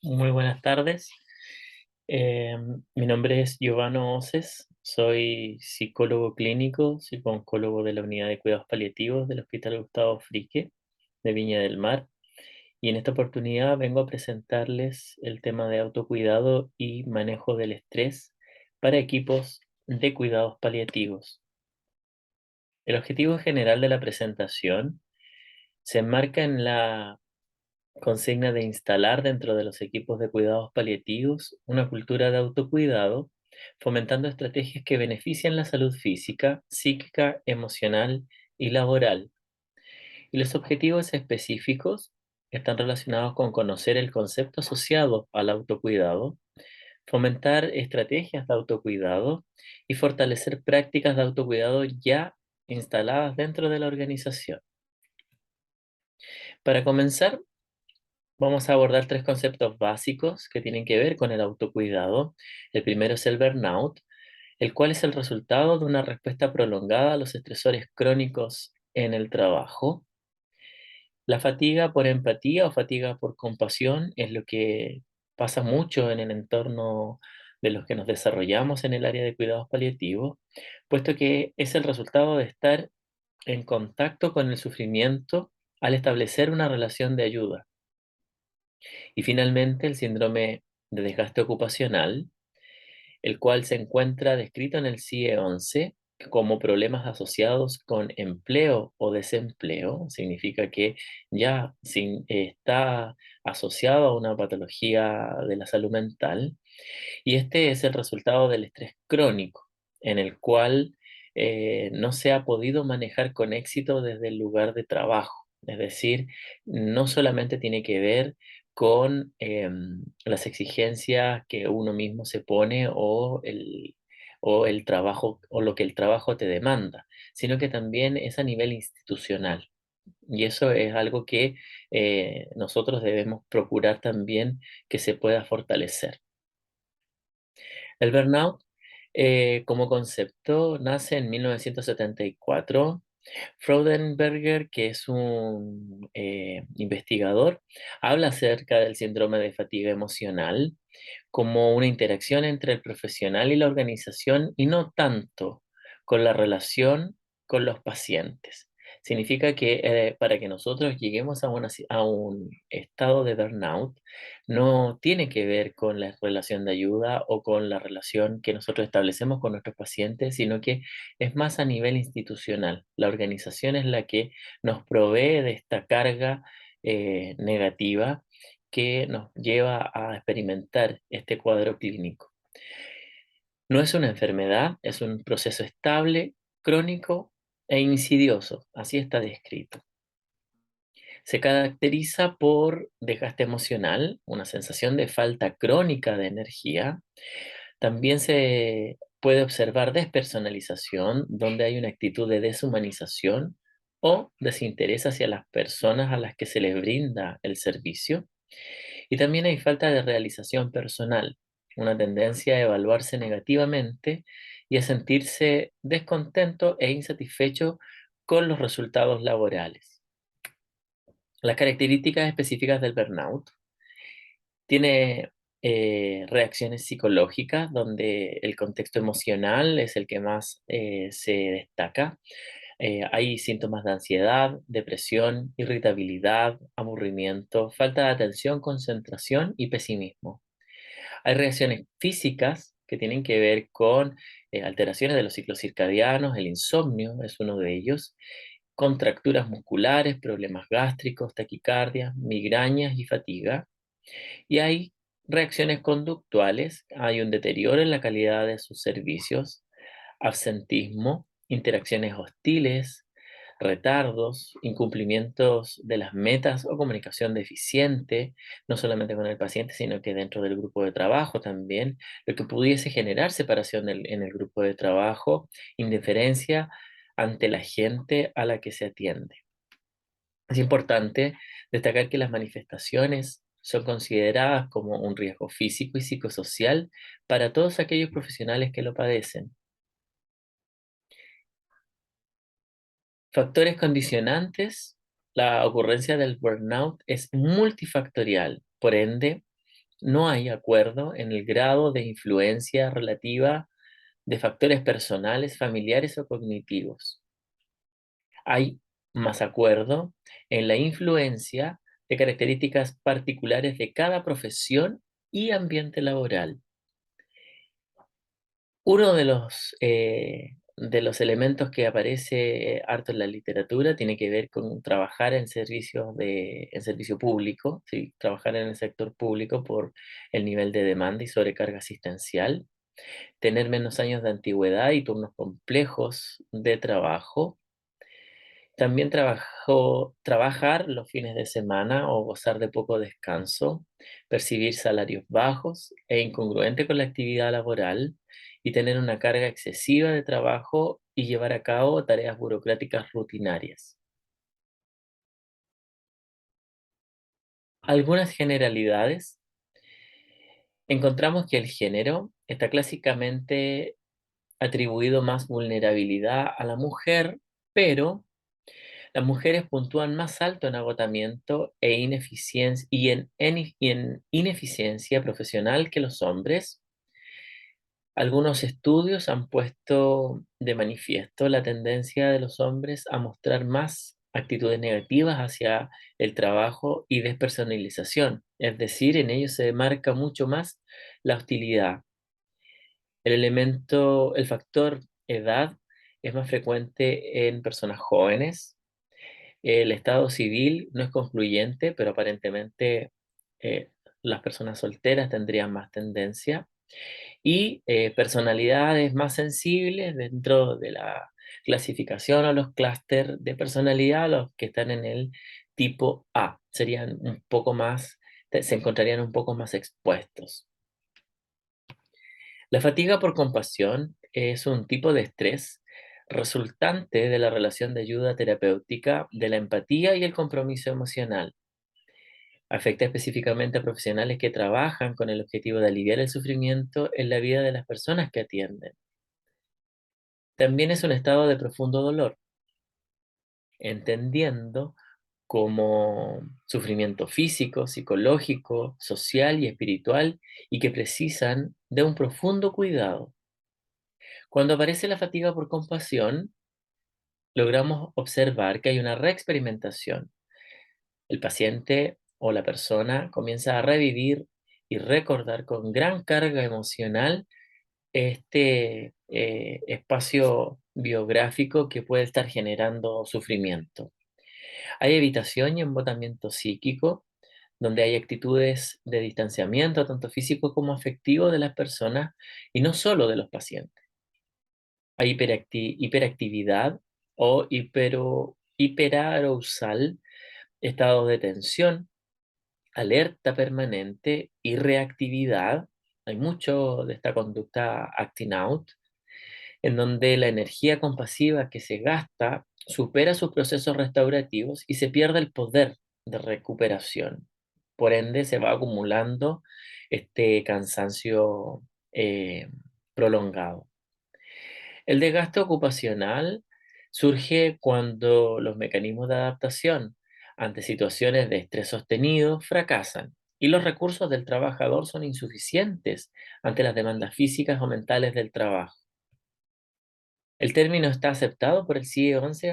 Muy buenas tardes. Eh, Mi nombre es Giovanni Oces, soy psicólogo clínico, psico-oncólogo de la Unidad de Cuidados Paliativos del Hospital Gustavo Frique de Viña del Mar, y en esta oportunidad vengo a presentarles el tema de autocuidado y manejo del estrés para equipos de cuidados paliativos. El objetivo general de la presentación se enmarca en la consigna de instalar dentro de los equipos de cuidados paliativos una cultura de autocuidado, fomentando estrategias que benefician la salud física, psíquica, emocional y laboral. Y los objetivos específicos están relacionados con conocer el concepto asociado al autocuidado, fomentar estrategias de autocuidado y fortalecer prácticas de autocuidado ya instaladas dentro de la organización. Para comenzar, vamos a abordar tres conceptos básicos que tienen que ver con el autocuidado. El primero es el burnout, el cual es el resultado de una respuesta prolongada a los estresores crónicos en el trabajo. La fatiga por empatía o fatiga por compasión es lo que pasa mucho en el entorno de los que nos desarrollamos en el área de cuidados paliativos, puesto que es el resultado de estar en contacto con el sufrimiento al establecer una relación de ayuda. Y finalmente, el síndrome de desgaste ocupacional, el cual se encuentra descrito en el CIE-11 como problemas asociados con empleo o desempleo. Significa que está asociado a una patología de la salud mental, y este es el resultado del estrés crónico, en el cual no se ha podido manejar con éxito desde el lugar de trabajo. Es decir, no solamente tiene que ver con las exigencias que uno mismo se pone o el trabajo o lo que el trabajo te demanda, sino que también es a nivel institucional. Y eso es algo que nosotros debemos procurar también que se pueda fortalecer. El burnout, como concepto, nace en 1974. Fraudenberger, que es un investigador, habla acerca del síndrome de fatiga emocional como una interacción entre el profesional y la organización, y no tanto con la relación con los pacientes. Significa que para que nosotros lleguemos a un estado de burnout, no tiene que ver con la relación de ayuda o con la relación que nosotros establecemos con nuestros pacientes, sino que es más a nivel institucional. La organización es la que nos provee de esta carga negativa que nos lleva a experimentar este cuadro clínico. No es una enfermedad, es un proceso estable, crónico e insidioso, así está descrito. Se caracteriza por desgaste emocional, una sensación de falta crónica de energía. También se puede observar despersonalización, donde hay una actitud de deshumanización o desinterés hacia las personas a las que se les brinda el servicio. Y también hay falta de realización personal, una tendencia a evaluarse negativamente y a sentirse descontento e insatisfecho con los resultados laborales. Las características específicas del burnout: tiene reacciones psicológicas, donde el contexto emocional es el que más se destaca. Hay síntomas de ansiedad, depresión, irritabilidad, aburrimiento, falta de atención, concentración y pesimismo. Hay reacciones físicas que tienen que ver con alteraciones de los ciclos circadianos. El insomnio es uno de ellos, contracturas musculares, problemas gástricos, taquicardia, migrañas y fatiga. Y hay reacciones conductuales, hay un deterioro en la calidad de sus servicios, absentismo, interacciones hostiles, retardos, incumplimientos de las metas o comunicación deficiente, no solamente con el paciente, sino que dentro del grupo de trabajo también, lo que pudiese generar separación en el grupo de trabajo, indiferencia ante la gente a la que se atiende. Es importante destacar que las manifestaciones son consideradas como un riesgo físico y psicosocial para todos aquellos profesionales que lo padecen. Factores condicionantes la ocurrencia del burnout es multifactorial, por ende, no hay acuerdo en el grado de influencia relativa de factores personales, familiares o cognitivos. Hay más acuerdo en la influencia de características particulares de cada profesión y ambiente laboral. Uno de los elementos que aparece harto en la literatura tiene que ver con trabajar en servicio público, ¿sí? Trabajar en el sector público por el nivel de demanda y sobrecarga asistencial, tener menos años de antigüedad y turnos complejos de trabajo. También trabajar los fines de semana o gozar de poco descanso, percibir salarios bajos e incongruente con la actividad laboral y tener una carga excesiva de trabajo y llevar a cabo tareas burocráticas rutinarias. Algunas generalidades. Encontramos que el género está clásicamente atribuido más vulnerabilidad a la mujer, pero las mujeres puntúan más alto en agotamiento e ineficiencia, y en ineficiencia profesional que los hombres. Algunos estudios han puesto de manifiesto la tendencia de los hombres a mostrar más actitudes negativas hacia el trabajo y despersonalización, es decir, en ellos se marca mucho más la hostilidad. El factor edad es más frecuente en personas jóvenes. El estado civil no es concluyente, pero aparentemente eh, las personas solteras tendrían más tendencia. Y personalidades más sensibles dentro de la clasificación o los clústeres de personalidad, los que están en el tipo A, serían un poco más, se encontrarían un poco más expuestos. La fatiga por compasión es un tipo de estrés resultante de la relación de ayuda terapéutica, de la empatía y el compromiso emocional. Afecta específicamente a profesionales que trabajan con el objetivo de aliviar el sufrimiento en la vida de las personas que atienden. También es un estado de profundo dolor, entendiendo como sufrimiento físico, psicológico, social y espiritual, y que precisan de un profundo cuidado. Cuando aparece la fatiga por compasión, logramos observar que hay una reexperimentación. El paciente o la persona comienza a revivir y recordar con gran carga emocional este espacio biográfico que puede estar generando sufrimiento. Hay evitación y embotamiento psíquico, donde hay actitudes de distanciamiento, tanto físico como afectivo, de las personas y no solo de los pacientes. Hay hiperactividad o hiperarousal, estado de tensión, alerta permanente y reactividad. Hay mucho de esta conducta acting out, en donde la energía compasiva que se gasta supera sus procesos restaurativos y se pierde el poder de recuperación. Por ende, se va acumulando este cansancio eh, prolongado. El desgaste ocupacional surge cuando los mecanismos de adaptación ante situaciones de estrés sostenido fracasan y los recursos del trabajador son insuficientes ante las demandas físicas o mentales del trabajo. El término está aceptado por el CIE-11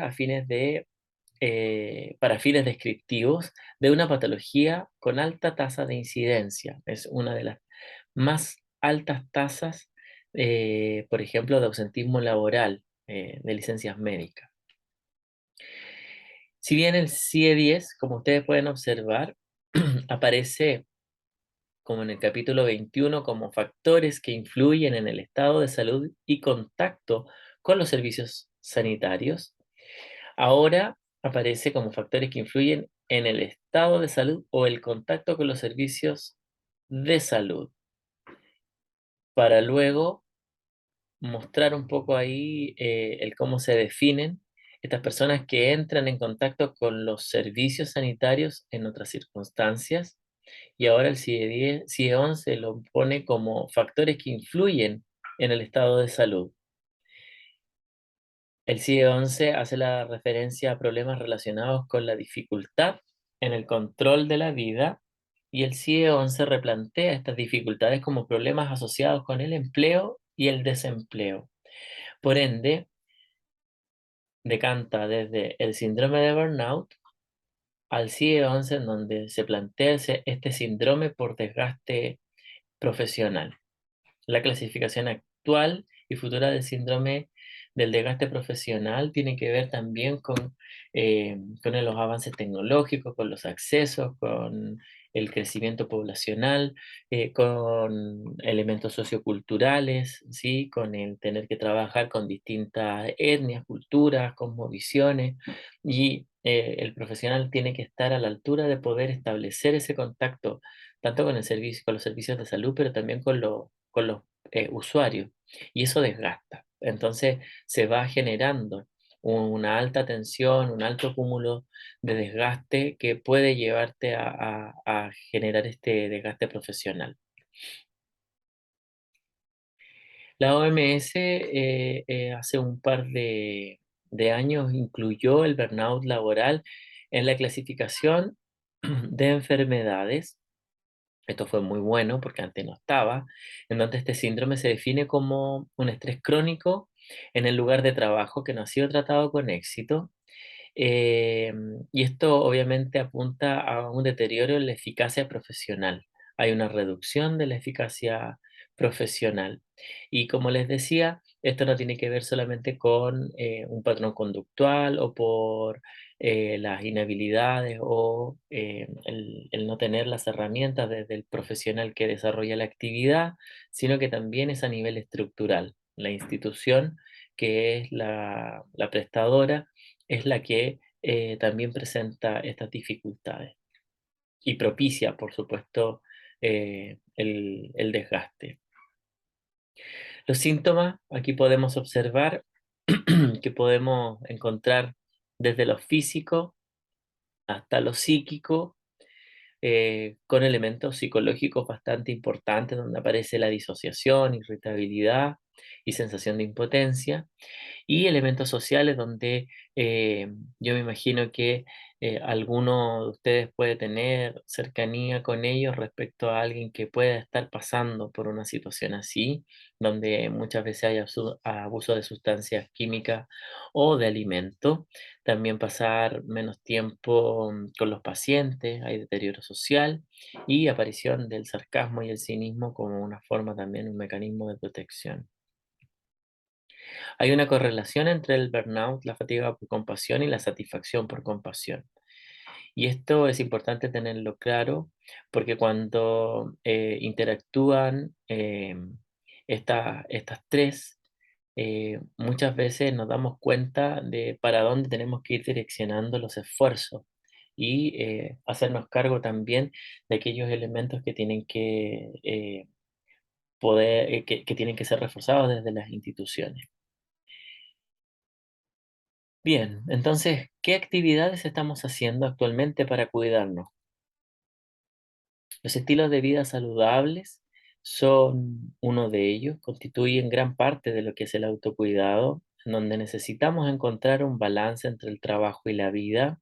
para fines descriptivos de una patología con alta tasa de incidencia. Es una de las más altas tasas, por ejemplo, de ausentismo laboral, de licencias médicas. Si bien el CIE-10, como ustedes pueden observar, aparece como en el capítulo 21 como factores que influyen en el estado de salud y contacto con los servicios sanitarios, ahora aparece como factores que influyen en el estado de salud o el contacto con los servicios de salud, para luego mostrar un poco ahí el cómo se definen estas personas que entran en contacto con los servicios sanitarios en otras circunstancias. Y ahora el CIE-10, CIE-11 lo pone como factores que influyen en el estado de salud. El CIE-11 hace la referencia a problemas relacionados con la dificultad en el control de la vida y el CIE-11 replantea estas dificultades como problemas asociados con el empleo y el desempleo. Por ende, decanta desde el síndrome de burnout al CIE-11 en donde se plantea este síndrome por desgaste profesional. La clasificación actual y futura del síndrome del desgaste profesional tiene que ver también con los avances tecnológicos, con los accesos, con el crecimiento poblacional, con elementos socioculturales, ¿sí? Con el tener que trabajar con distintas etnias, culturas, cosmovisiones, y el profesional tiene que estar a la altura de poder establecer ese contacto tanto con el servicio, con los servicios de salud, pero también con los usuarios, y eso desgasta. Entonces se va generando una alta tensión, un alto cúmulo de desgaste que puede llevarte a generar este desgaste profesional. La OMS hace un par de años incluyó el burnout laboral en la clasificación de enfermedades. Esto fue muy bueno porque antes no estaba, en donde este síndrome se define como un estrés crónico en el lugar de trabajo que no ha sido tratado con éxito. Y esto obviamente apunta a un deterioro en la eficacia profesional. Hay una reducción de la eficacia profesional. Y como les decía, esto no tiene que ver solamente con un patrón conductual o por las inhabilidades o el no tener las herramientas desde el profesional que desarrolla la actividad, sino que también es a nivel estructural. La institución, que es la prestadora, es la que también presenta estas dificultades y propicia, por supuesto, el desgaste. Los síntomas, aquí podemos observar que podemos encontrar desde lo físico hasta lo psíquico, con elementos psicológicos bastante importantes, donde aparece la disociación, irritabilidad y sensación de impotencia. Y elementos sociales donde yo me imagino que alguno de ustedes puede tener cercanía con ellos respecto a alguien que pueda estar pasando por una situación así, donde muchas veces hay abuso de sustancias químicas o de alimentos. También pasar menos tiempo con los pacientes, hay deterioro social y aparición del sarcasmo y el cinismo como una forma también, un mecanismo de protección. Hay una correlación entre el burnout, la fatiga por compasión y la satisfacción por compasión. Y esto es importante tenerlo claro porque cuando interactúan estas tres, muchas veces nos damos cuenta de para dónde tenemos que ir direccionando los esfuerzos y hacernos cargo también de aquellos elementos que tienen que que tienen que ser reforzados desde las instituciones. Bien, entonces, ¿qué actividades estamos haciendo actualmente para cuidarnos? Los estilos de vida saludables son uno de ellos, constituyen gran parte de lo que es el autocuidado, en donde necesitamos encontrar un balance entre el trabajo y la vida,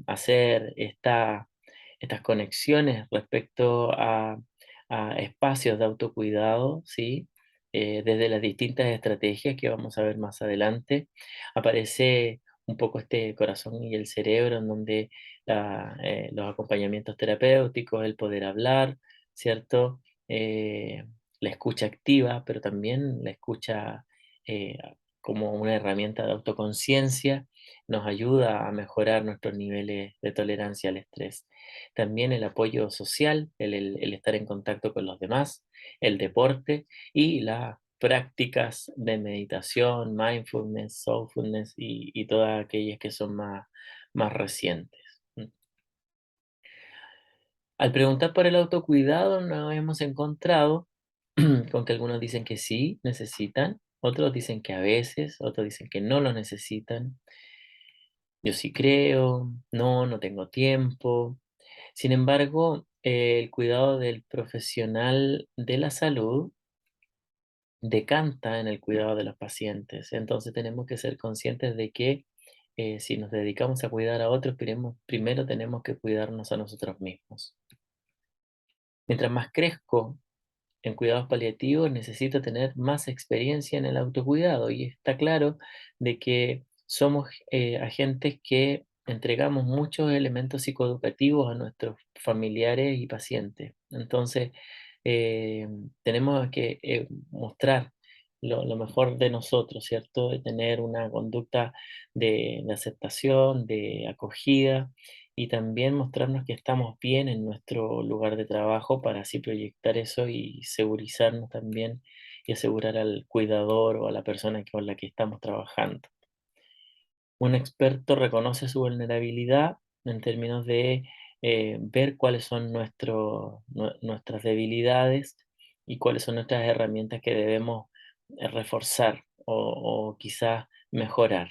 hacer estas conexiones respecto a espacios de autocuidado, ¿sí? Desde las distintas estrategias que vamos a ver más adelante, aparece un poco este corazón y el cerebro, en donde los acompañamientos terapéuticos, el poder hablar, ¿cierto? La escucha activa, pero también la escucha eh, como una herramienta de autoconciencia nos ayuda a mejorar nuestros niveles de tolerancia al estrés. También el apoyo social, el estar en contacto con los demás, el deporte y las prácticas de meditación, mindfulness, soulfulness y todas aquellas que son más recientes. Al preguntar por el autocuidado, nos hemos encontrado con que algunos dicen que sí, necesitan, otros dicen que a veces, otros dicen que no lo necesitan. Yo sí creo, no, no tengo tiempo. Sin embargo, el cuidado del profesional de la salud decanta en el cuidado de los pacientes. Entonces tenemos que ser conscientes de que si nos dedicamos a cuidar a otros, primero tenemos que cuidarnos a nosotros mismos. Mientras más crezco en cuidados paliativos, necesito tener más experiencia en el autocuidado y está claro de que somos agentes que entregamos muchos elementos psicoeducativos a nuestros familiares y pacientes. Entonces, eh, tenemos que mostrar lo mejor de nosotros, ¿cierto? De tener una conducta de aceptación, de acogida y también mostrarnos que estamos bien en nuestro lugar de trabajo para así proyectar eso y segurizarnos también y asegurar al cuidador o a la persona con la que estamos trabajando. Un experto reconoce su vulnerabilidad en términos de ver cuáles son nuestras debilidades y cuáles son nuestras herramientas que debemos reforzar o quizás mejorar.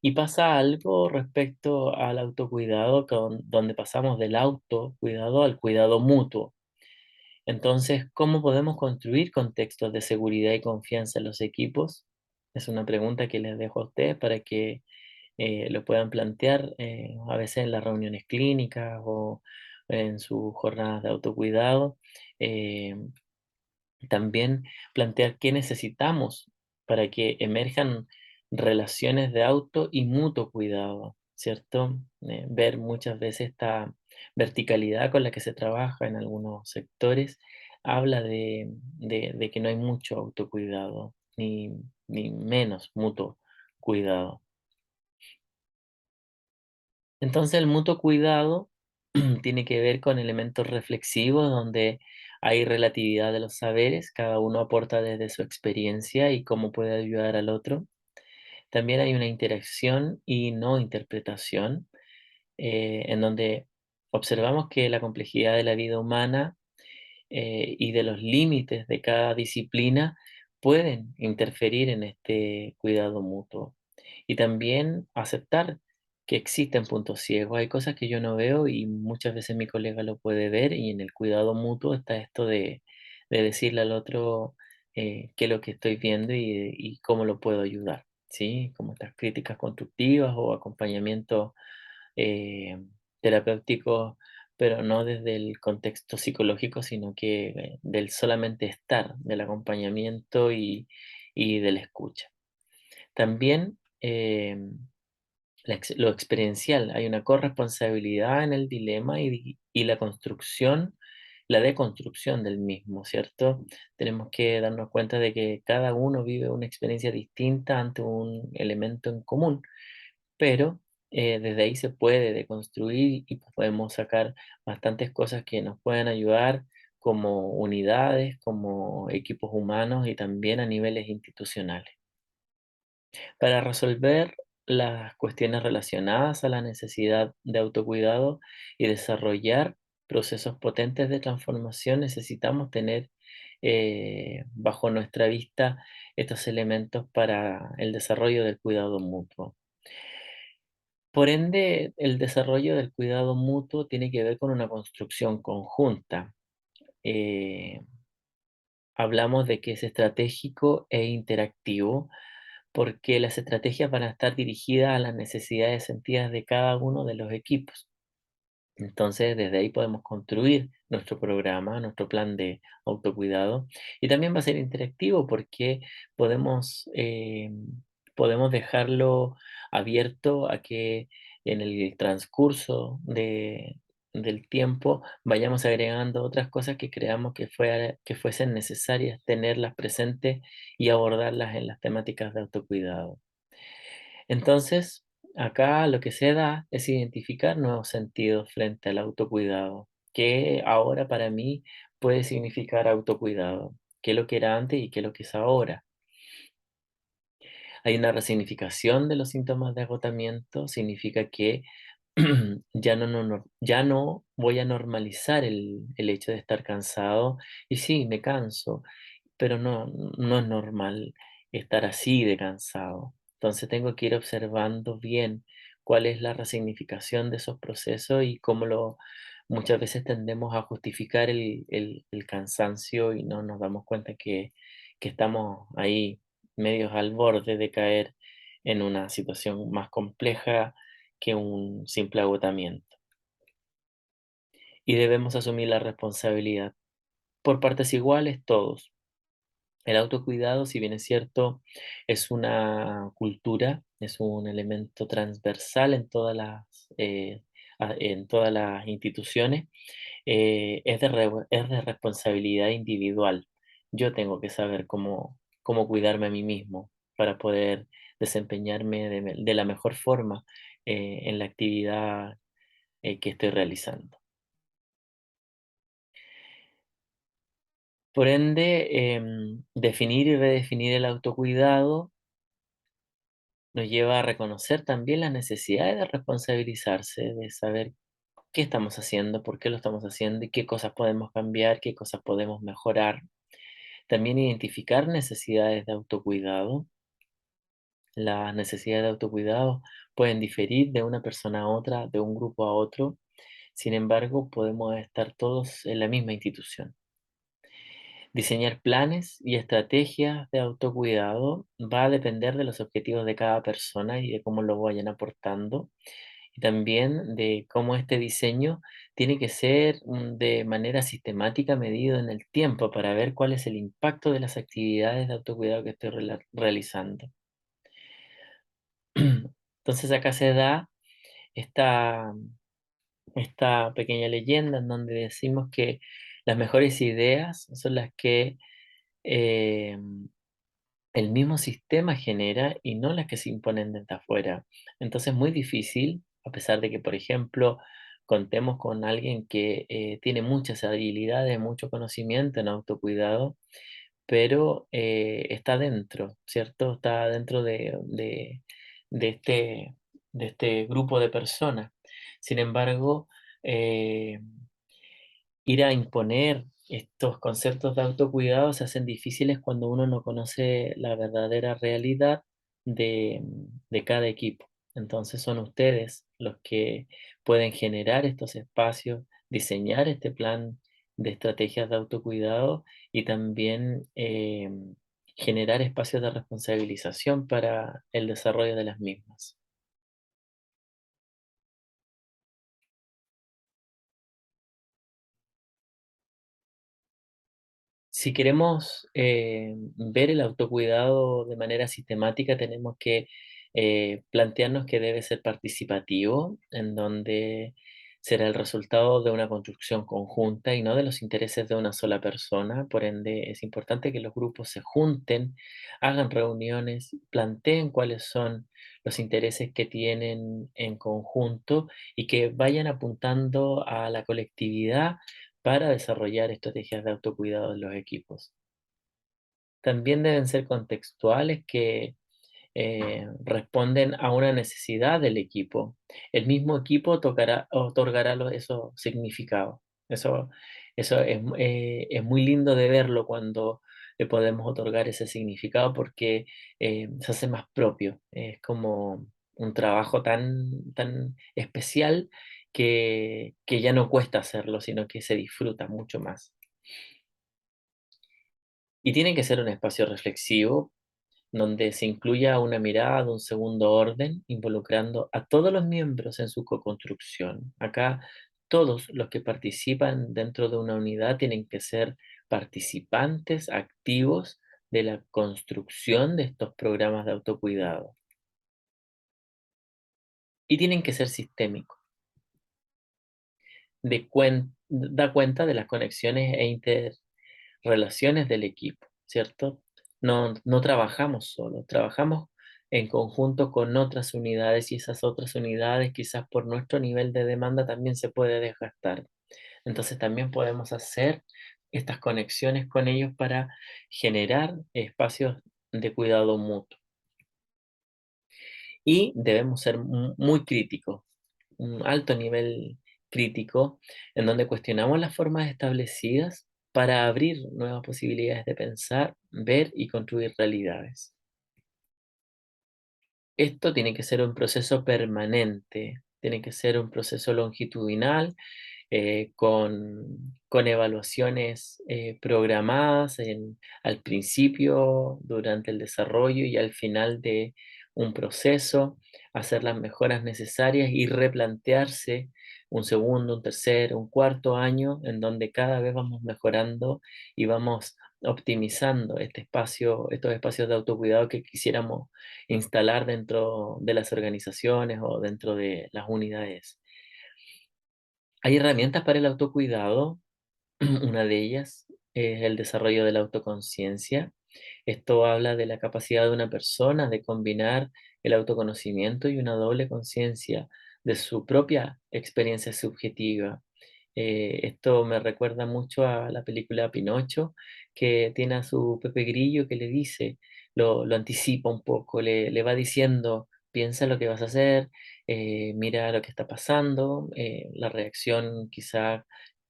Y pasa algo respecto al autocuidado, donde pasamos del autocuidado al cuidado mutuo. Entonces, ¿cómo podemos construir contextos de seguridad y confianza en los equipos? Es una pregunta que les dejo a ustedes para que lo puedan plantear a veces en las reuniones clínicas o en sus jornadas de autocuidado. Eh, También plantear qué necesitamos para que emerjan relaciones de auto y mutuo cuidado, ¿cierto? Ver muchas veces esta verticalidad con la que se trabaja en algunos sectores habla de que no hay mucho autocuidado, ni menos mutuo cuidado. Entonces, el mutuo cuidado tiene que ver con elementos reflexivos donde hay relatividad de los saberes, cada uno aporta desde su experiencia y cómo puede ayudar al otro. También hay una interacción y no interpretación, en donde observamos que la complejidad de la vida humana y de los límites de cada disciplina pueden interferir en este cuidado mutuo. Y también aceptar que existen puntos ciegos. Hay cosas que yo no veo y muchas veces mi colega lo puede ver y en el cuidado mutuo está esto de decirle al otro qué es lo que estoy viendo y cómo lo puedo ayudar, ¿sí? Como estas críticas constructivas o acompañamiento eh, terapéuticos, pero no desde el contexto psicológico, sino que del solamente estar, del acompañamiento y de la escucha. También lo experiencial, hay una corresponsabilidad en el dilema y la construcción, la deconstrucción del mismo, ¿cierto? Tenemos que darnos cuenta de que cada uno vive una experiencia distinta ante un elemento en común, pero desde ahí se puede deconstruir y podemos sacar bastantes cosas que nos pueden ayudar como unidades, como equipos humanos y también a niveles institucionales. Para resolver las cuestiones relacionadas a la necesidad de autocuidado y desarrollar procesos potentes de transformación, necesitamos tener bajo nuestra vista estos elementos para el desarrollo del cuidado mutuo. Por ende, el desarrollo del cuidado mutuo tiene que ver con una construcción conjunta. Eh, Hablamos de que es estratégico e interactivo porque las estrategias van a estar dirigidas a las necesidades sentidas de cada uno de los equipos. Entonces, desde ahí podemos construir nuestro programa, nuestro plan de autocuidado. Y también va a ser interactivo porque podemos, podemos dejarlo abierto a que en el transcurso del tiempo vayamos agregando otras cosas que creamos que fuesen necesarias tenerlas presentes y abordarlas en las temáticas de autocuidado. Entonces, acá lo que se da es identificar nuevos sentidos frente al autocuidado, que ahora para mí puede significar autocuidado, qué es lo que era antes y qué es lo que es ahora. Hay una resignificación de los síntomas de agotamiento, significa que ya no voy a normalizar el hecho de estar cansado, y sí, me canso, pero no es normal estar así de cansado. Entonces tengo que ir observando bien cuál es la resignificación de esos procesos y cómo muchas veces tendemos a justificar el cansancio y no nos damos cuenta que estamos ahí medios al borde de caer en una situación más compleja que un simple agotamiento. Y debemos asumir la responsabilidad por partes iguales todos. El autocuidado, si bien es cierto, es una cultura, es un elemento transversal en todas las instituciones, es de responsabilidad individual. Yo tengo que saber cómo cuidarme a mí mismo para poder desempeñarme de la mejor forma en la actividad que estoy realizando. Por ende, definir y redefinir el autocuidado nos lleva a reconocer también las necesidades de responsabilizarse, de saber qué estamos haciendo, por qué lo estamos haciendo y qué cosas podemos cambiar, qué cosas podemos mejorar. También identificar necesidades de autocuidado. Las necesidades de autocuidado pueden diferir de una persona a otra, de un grupo a otro. Sin embargo, podemos estar todos en la misma institución. Diseñar planes y estrategias de autocuidado va a depender de los objetivos de cada persona y de cómo lo vayan aportando, y también de cómo este diseño tiene que ser de manera sistemática, medido en el tiempo, para ver cuál es el impacto de las actividades de autocuidado que estoy realizando. Entonces acá se da esta, esta pequeña leyenda en donde decimos que las mejores ideas son las que em, el mismo sistema genera y no las que se imponen desde afuera. Entonces es muy difícil, a pesar de que, por ejemplo, contemos con alguien que tiene muchas habilidades, mucho conocimiento en autocuidado, pero está dentro, ¿cierto? Está dentro de de este grupo de personas. Sin embargo, eh, ir a imponer estos conceptos de autocuidado se hacen difíciles cuando uno no conoce la verdadera realidad de cada equipo. Entonces son ustedes los que pueden generar estos espacios, diseñar este plan de estrategias de autocuidado y también generar espacios de responsabilización para el desarrollo de las mismas. Si queremos ver el autocuidado de manera sistemática, tenemos que plantearnos que debe ser participativo, en donde será el resultado de una construcción conjunta y no de los intereses de una sola persona. Por ende, es importante que los grupos se junten, hagan reuniones, planteen cuáles son los intereses que tienen en conjunto y que vayan apuntando a la colectividad para desarrollar estrategias de autocuidado en los equipos. También deben ser contextuales que responden a una necesidad del equipo. El mismo equipo otorgará esos significados. Eso, eso es muy lindo de verlo cuando le podemos otorgar ese significado porque se hace más propio. Es como un trabajo tan especial que ya no cuesta hacerlo, sino que se disfruta mucho más. Y tiene que ser un espacio reflexivo donde se incluya una mirada de un segundo orden, involucrando a todos los miembros en su co-construcción. Acá todos los que participan dentro de una unidad tienen que ser participantes activos de la construcción de estos programas de autocuidado y tienen que ser sistémicos. Da cuenta de las conexiones e relaciones del equipo, ¿cierto? No trabajamos solos, trabajamos en conjunto con otras unidades y esas otras unidades quizás por nuestro nivel de demanda también se puede desgastar. Entonces también podemos hacer estas conexiones con ellos para generar espacios de cuidado mutuo. Y debemos ser muy críticos, un alto nivel crítico, en donde cuestionamos las formas establecidas para abrir nuevas posibilidades de pensar, ver y construir realidades. Esto tiene que ser un proceso permanente, tiene que ser un proceso longitudinal con evaluaciones programadas al principio, durante el desarrollo y al final de un proceso, hacer las mejoras necesarias y replantearse un segundo, un tercer, un cuarto año en donde cada vez vamos mejorando y vamos optimizando estos espacios de autocuidado que quisiéramos instalar dentro de las organizaciones o dentro de las unidades. Hay herramientas para el autocuidado. Una de ellas es el desarrollo de la autoconciencia. Esto habla de la capacidad de una persona de combinar el autoconocimiento y una doble conciencia de su propia experiencia subjetiva. Esto me recuerda mucho a la película Pinocho, que tiene a su Pepe Grillo que le dice, lo anticipa un poco, le va diciendo, piensa lo que vas a hacer, mira lo que está pasando, la reacción quizá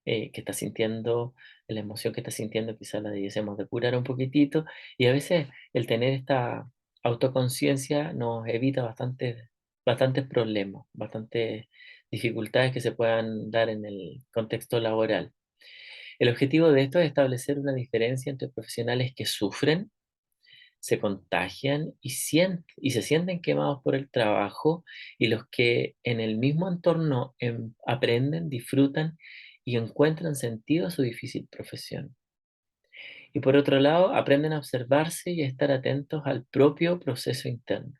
que estás sintiendo, la emoción que estás sintiendo, quizá la debiésemos depurar un poquitito, y a veces el tener esta autoconciencia nos evita bastantes problemas, bastantes dificultades que se puedan dar en el contexto laboral. El objetivo de esto es establecer una diferencia entre profesionales que sufren, se contagian y se sienten quemados por el trabajo y los que en el mismo entorno aprenden, disfrutan y encuentran sentido a su difícil profesión. Y por otro lado, aprenden a observarse y a estar atentos al propio proceso interno.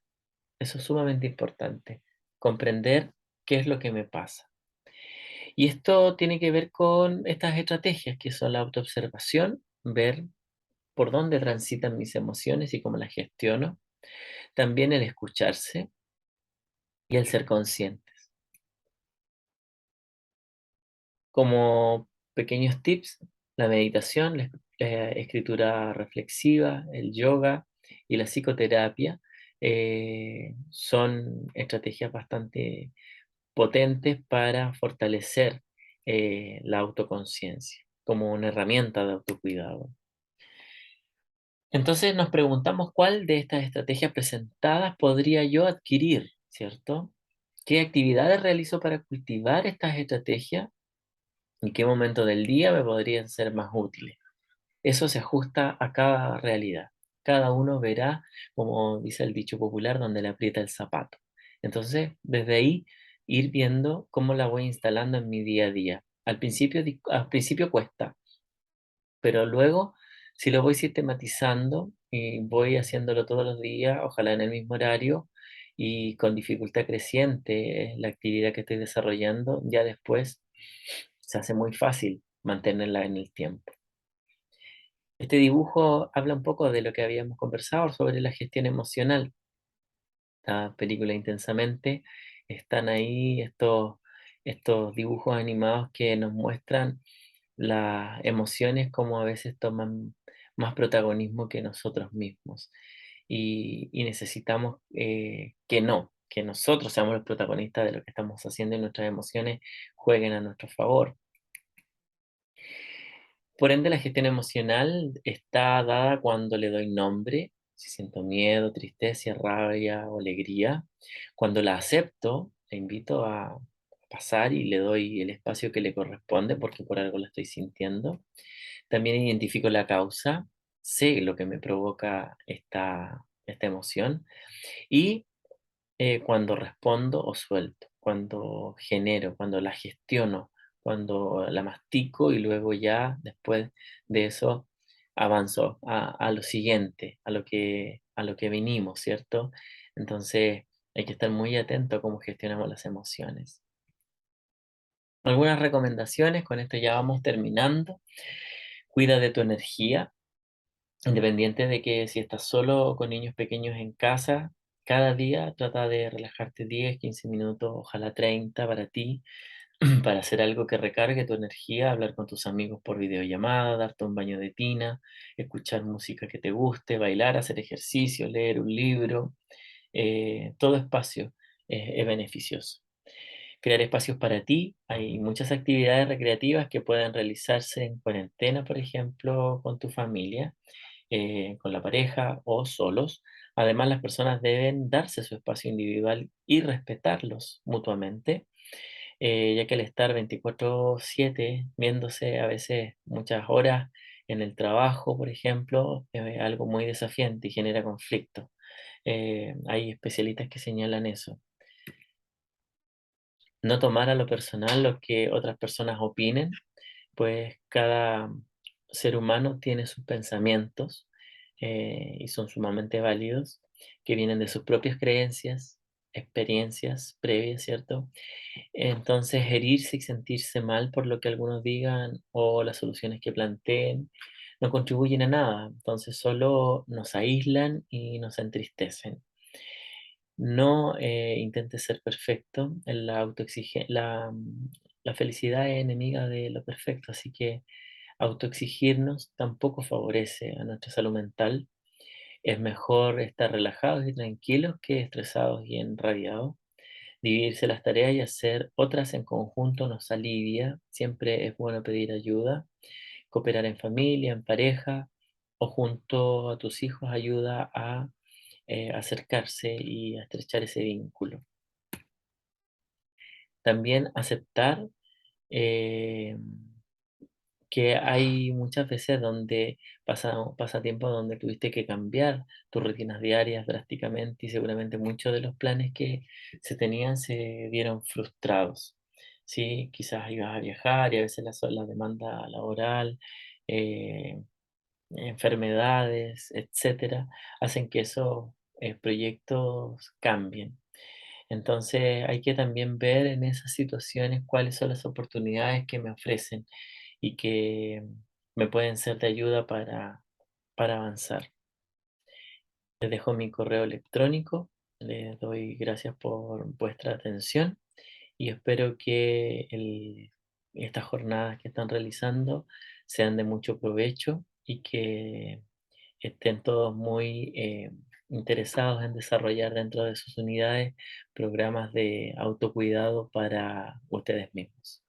Eso es sumamente importante, comprender qué es lo que me pasa. Y esto tiene que ver con estas estrategias que son la autoobservación, ver por dónde transitan mis emociones y cómo las gestiono. También el escucharse y el ser conscientes. Como pequeños tips, la meditación, la escritura reflexiva, el yoga y la psicoterapia son estrategias bastante potentes para fortalecer la autoconciencia como una herramienta de autocuidado. Entonces nos preguntamos cuál de estas estrategias presentadas podría yo adquirir, ¿cierto? ¿Qué actividades realizo para cultivar estas estrategias? ¿En qué momento del día me podrían ser más útiles? Eso se ajusta a cada realidad. Cada uno verá, como dice el dicho popular, donde le aprieta el zapato. Entonces, desde ahí, ir viendo cómo la voy instalando en mi día a día. Al principio cuesta, pero luego, si lo voy sistematizando y voy haciéndolo todos los días, ojalá en el mismo horario y con dificultad creciente, la actividad que estoy desarrollando, ya después se hace muy fácil mantenerla en el tiempo. Este dibujo habla un poco de lo que habíamos conversado sobre la gestión emocional. La película Intensamente, están ahí estos dibujos animados que nos muestran las emociones como a veces toman más protagonismo que nosotros mismos. Y necesitamos que nosotros seamos los protagonistas de lo que estamos haciendo y nuestras emociones jueguen a nuestro favor. Por ende, la gestión emocional está dada cuando le doy nombre, si siento miedo, tristeza, rabia o alegría. Cuando la acepto, la invito a pasar y le doy el espacio que le corresponde porque por algo la estoy sintiendo. También identifico la causa, sé lo que me provoca esta emoción y cuando respondo o suelto, cuando genero, cuando la gestiono, cuando la mastico y luego ya después de eso avanzo a lo siguiente, a lo que vinimos, ¿cierto? Entonces hay que estar muy atento a cómo gestionamos las emociones. Algunas recomendaciones, con esto ya vamos terminando. Cuida de tu energía, independiente de que si estás solo o con niños pequeños en casa, cada día trata de relajarte 10, 15 minutos, ojalá 30 para ti, para hacer algo que recargue tu energía, hablar con tus amigos por videollamada, darte un baño de tina, escuchar música que te guste, bailar, hacer ejercicio, leer un libro. Todo espacio es beneficioso. Crear espacios para ti. Hay muchas actividades recreativas que pueden realizarse en cuarentena, por ejemplo, con tu familia, con la pareja o solos. Además, las personas deben darse su espacio individual y respetarlos mutuamente. ya que al estar 24/7 viéndose a veces muchas horas en el trabajo, por ejemplo, es algo muy desafiante y genera conflicto. Hay especialistas que señalan eso. No tomar a lo personal lo que otras personas opinen, pues cada ser humano tiene sus pensamientos y son sumamente válidos, que vienen de sus propias creencias, experiencias previas, ¿cierto? Entonces, herirse y sentirse mal por lo que algunos digan o las soluciones que planteen no contribuyen a nada, entonces solo nos aíslan y nos entristecen. No intentes ser perfecto, la felicidad es enemiga de lo perfecto, así que autoexigirnos tampoco favorece a nuestra salud mental. Es mejor estar relajados y tranquilos que estresados y enrabiados. Dividirse las tareas y hacer otras en conjunto nos alivia. Siempre es bueno pedir ayuda. Cooperar en familia, en pareja o junto a tus hijos ayuda a acercarse y a estrechar ese vínculo. También aceptar eh, que hay muchas veces donde pasa tiempo donde tuviste que cambiar tus rutinas diarias drásticamente y seguramente muchos de los planes que se tenían se vieron frustrados. ¿Sí? Quizás ibas a viajar y a veces la demanda laboral, eh, enfermedades, etcétera, hacen que esos proyectos cambien. Entonces hay que también ver en esas situaciones cuáles son las oportunidades que me ofrecen y que me pueden ser de ayuda para avanzar. Les dejo mi correo electrónico, les doy gracias por vuestra atención y espero que estas jornadas que están realizando sean de mucho provecho y que estén todos muy interesados en desarrollar dentro de sus unidades programas de autocuidado para ustedes mismos.